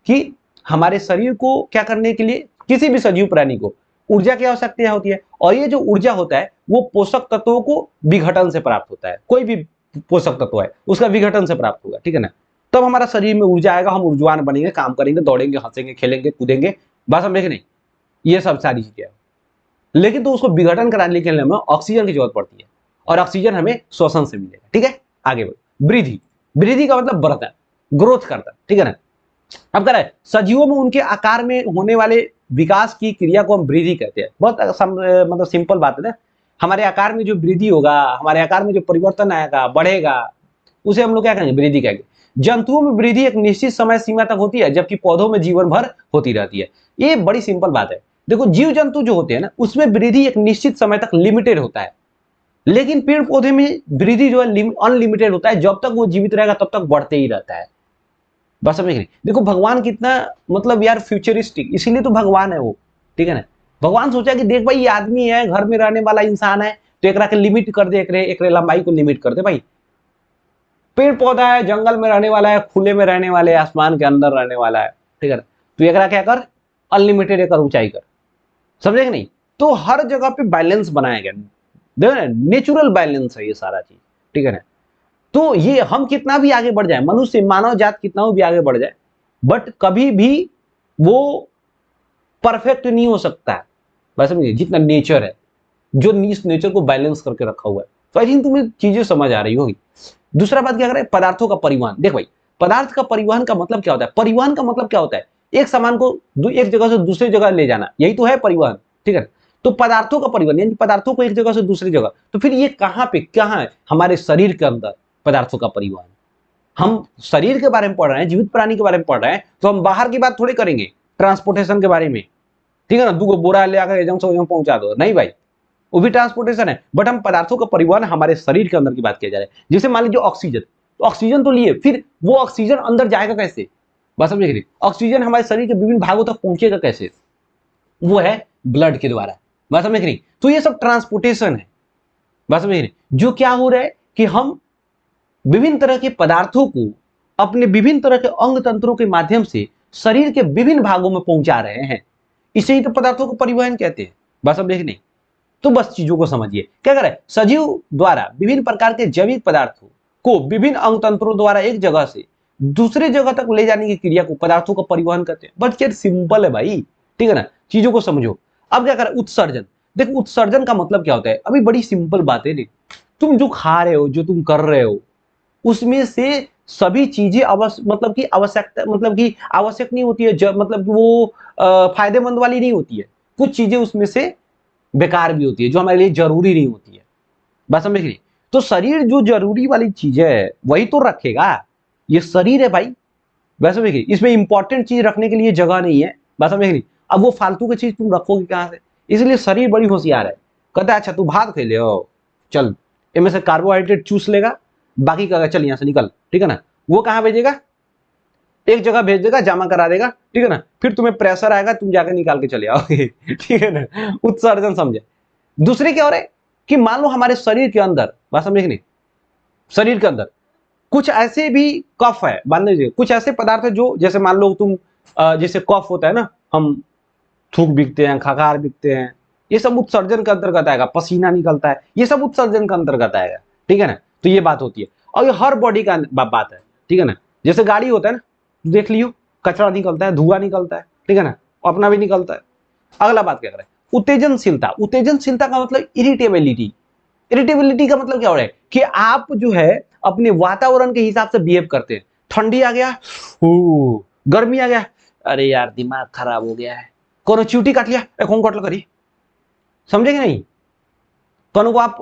कि हमारे शरीर को क्या करने के लिए, किसी भी सजीव प्राणी को ऊर्जा की आवश्यकता होती है, और ये जो ऊर्जा होता है वो पोषक तत्वों को विघटन से प्राप्त होता है। कोई भी पोषक तत्व है उसका विघटन से प्राप्त होगा, ठीक है ना। तब हमारा शरीर में ऊर्जा आएगा, हम ऊर्जावान बनेंगे, काम करेंगे, दौड़ेंगे, हंसेंगे, खेलेंगे, कूदेंगे, बात समझे कि नहीं, ये सब सारी चीजें। लेकिन तो उसको विघटन कराने के लिए हमें ऑक्सीजन की जरूरत पड़ती है, और ऑक्सीजन हमें श्वसन से मिलेगा, ठीक है। आगे बढ़ो, वृद्धि, वृद्धि का मतलब बढ़ता, ग्रोथ करता, ठीक है ना। अब कह रहा है सजीवों में उनके आकार में होने वाले विकास की क्रिया को हम वृद्धि कहते हैं। बहुत मतलब सिंपल बात है ना, हमारे आकार में जो वृद्धि होगा, हमारे आकार में जो परिवर्तन आएगा, बढ़ेगा, उसे हम लोग क्या कहेंगे, वृद्धि कहेंगे। जंतुओं में वृद्धि एक निश्चित समय सीमा तक होती है, जबकि पौधों में जीवन भर होती रहती है। ये बड़ी सिंपल बात है। देखो जीव जंतु जो होते हैं ना, उसमें वृद्धि एक निश्चित समय तक लिमिटेड होता है, लेकिन पेड़ पौधे में वृद्धि जो है अनलिमिटेड होता है, जब तक वो जीवित रहेगा तब तक बढ़ते ही रहता है। बस समझ गए। देखो भगवान कितना मतलब यार फ्यूचरिस्टिक, इसीलिए तो भगवान है वो, ठीक है ना। भगवान सोचा कि देख भाई ये आदमी है, घर में रहने वाला इंसान है, तो एक के लिमिट कर दे, एक लंबाई को लिमिट कर दे भाई। पेड़ पौधा है, जंगल में रहने वाला है, खुले में रहने वाले, आसमान के अंदर रहने वाला है, ठीक है ना। तो एक क्या कर, अनलिमिटेड एक ऊंचाई कर, समझे कि नहीं। तो हर जगह पे बैलेंस बनाया गया, देखो ना, नेचुरल बैलेंस है ये सारा चीज, ठीक है ना। तो ये हम कितना भी आगे बढ़ जाए, मनुष्य मानव जात कितना भी आगे बढ़ जाए, बट कभी भी वो परफेक्ट नहीं हो सकता है, बस समझिए, जितना नेचर है, जो इस नेचर को बैलेंस करके रखा हुआ है। तो आई थिंक तुम्हें चीजें समझ आ रही होगी। दूसरा बात क्या करें, पदार्थों का परिवहन। देख भाई, पदार्थ का परिवहन का मतलब क्या होता है? परिवहन का मतलब क्या होता है? एक सामान को एक जगह से दूसरी जगह ले जाना, यही तो है परिवहन, ठीक है। तो पदार्थों का परिवहन यानी पदार्थों को एक जगह से दूसरी जगह, तो फिर ये कहां पे कहां है? हमारे शरीर के अंदर पदार्थों का परिवहन। हम शरीर के बारे में पढ़ रहे हैं, जीवित प्राणी के बारे में पढ़ रहे हैं, तो हम बाहर की बात थोड़ी करेंगे ट्रांसपोर्टेशन के बारे में, ठीक है ना। दो बोरा ले आकर एजम से पहुंचा दो, नहीं भाई, वो भी ट्रांसपोर्टेशन है। बट हम पदार्थों का परिवहन हमारे शरीर के अंदर की बात किया जा रहा है। जैसे मान लीजिए ऑक्सीजन, तो ऑक्सीजन तो लिए, फिर वो ऑक्सीजन अंदर जाएगा कैसे? बस समझ गए, ऑक्सीजन हमारे शरीर के विभिन्न भागों तक पहुंचेगा कैसे? वो है ब्लड के द्वारा। बस समझ गई, तो ये सब ट्रांसपोर्टेशन है। बस समझ गई, जो क्या हो रहा है कि हम विभिन्न तरह के पदार्थों को अपने विभिन्न तरह के अंग तंत्रों के माध्यम से शरीर के विभिन्न भागों में पहुंचा रहे हैं, इसे ही तो पदार्थों को परिवहन कहते हैं। बस अब देखने, तो बस चीजों को समझिए। क्या करें, सजीव द्वारा विभिन्न प्रकार के जैविक पदार्थों को विभिन्न अंग तंत्रों द्वारा एक जगह से दूसरे जगह तक ले जाने की क्रिया को पदार्थों का परिवहन कहते हैं। बट ये सिंपल है भाई, ठीक है ना, चीजों को समझो। अब क्या करें, उत्सर्जन। देखो उत्सर्जन का मतलब क्या होता है, अभी बड़ी सिंपल बात है। तुम जो खा रहे हो, जो तुम कर रहे हो, उसमें से सभी चीजें मतलब कि आवश्यकता, मतलब कि आवश्यक नहीं होती है, मतलब वो फायदेमंद वाली नहीं होती है। कुछ चीजें उसमें से बेकार भी होती है, जो हमारे लिए जरूरी नहीं होती है। बात समझ गई? तो शरीर जो जरूरी वाली चीज है वही तो रखेगा, ये शरीर है भाई। बात समझ गई? इसमें इंपॉर्टेंट चीज रखने के लिए जगह नहीं है। बात समझ गई? अब वो फालतू की चीज तुम रखोगे कहां से? इसलिए शरीर बड़ी होशियार है, कहता है अच्छा तू भात खा ले, चल इनमें से कार्बोहाइड्रेट चूस लेगा, बाकी का चल यहां से निकल, ठीक है ना। वो कहां भेजेगा? एक जगह भेज देगा, जमा करा देगा, ठीक है ना। फिर तुम्हें प्रेशर आएगा, तुम जाकर निकाल के चले आओगे ठीक है ना। उत्सर्जन समझे। दूसरे क्या हो रहा है कि मान लो हमारे शरीर के अंदर, बात समझे कि नहीं, शरीर के अंदर कुछ ऐसे भी कफ है, मान लीजिए कुछ ऐसे पदार्थ है जो, जैसे मान लो तुम जैसे कफ होता है ना, हम थूक बिकते हैं, खखार बिकते हैं, ये सब उत्सर्जन के अंतर्गत आएगा। पसीना निकलता है, ये सब उत्सर्जन के अंतर्गत आएगा, ठीक है ना। तो ये बात होती है, और ये हर बॉडी का बात है, ठीक है ना। जैसे गाड़ी होता है ना, देख लियो, कचरा निकलता है, धुआं निकलता है, ठीक है ना, अपना भी निकलता है। अगला बात क्या करें, उत्तेजनशीलता। उत्तेजनशीलता का मतलब इरिटेबिलिटी। इरिटेबिलिटी का मतलब क्या हो रहा है कि आप जो है अपने वातावरण के हिसाब से बिहेव करते हैं। ठंडी आ गया, गर्मी आ गया, अरे यार दिमाग खराब हो गया है, कोनो चींटी काट लिया, कौन काटल करी, समझे कि नहीं। कोनो को आप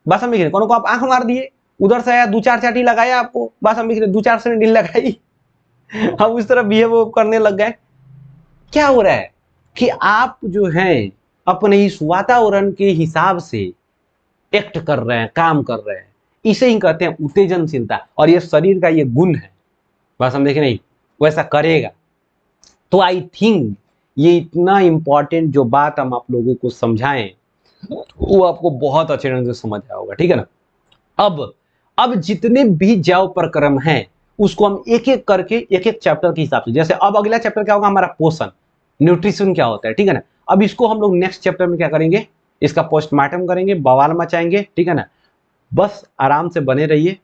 बस समझ गए, कोनो को आप आंख मार दिए, उधर से आया, दो चार चाटी लगाया आपको, बस समझ गए, दो चार सैंडल लगाई हम उस तरह बिहेव करने लग गए। क्या हो रहा है कि आप जो हैं अपने इस वातावरण के हिसाब से एक्ट कर रहे हैं, काम कर रहे हैं, इसे ही कहते हैं उत्तेजनशीलता। और ये शरीर का ये गुण है, बस हम देखें नहीं, वैसा करेगा। तो आई थिंक ये इतना इंपॉर्टेंट जो बात हम आप लोगों को समझाएं, वो आपको बहुत अच्छे ढंग से समझ आया होगा, ठीक है ना। अब जितने भी जैव प्रक्रम हैं उसको हम एक एक करके एक एक चैप्टर के हिसाब से, जैसे अब अगला चैप्टर क्या होगा हमारा, पोषण, न्यूट्रिशन क्या होता है, ठीक है ना। अब इसको हम लोग नेक्स्ट चैप्टर में क्या करेंगे, इसका पोस्टमार्टम करेंगे, बवाल मचाएंगे, ठीक है ना। बस आराम से बने रहिए,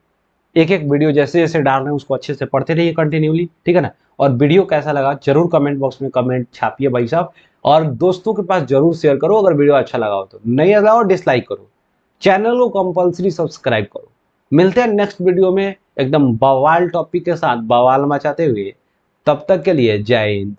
एक एक वीडियो जैसे जैसे डाल रहे हैं उसको अच्छे से पढ़ते रहिए कंटिन्यूली, ठीक है ना। और वीडियो कैसा लगा जरूर कमेंट बॉक्स में कमेंट छापिए भाई साहब, और दोस्तों के पास जरूर शेयर करो अगर वीडियो अच्छा लगा हो तो, नहीं लगा और डिसलाइक करो, चैनल को कंपलसरी सब्सक्राइब करो। मिलते हैं नेक्स्ट वीडियो में एकदम बवाल टॉपिक के साथ, बवाल मचाते हुए। तब तक के लिए जय हिंद।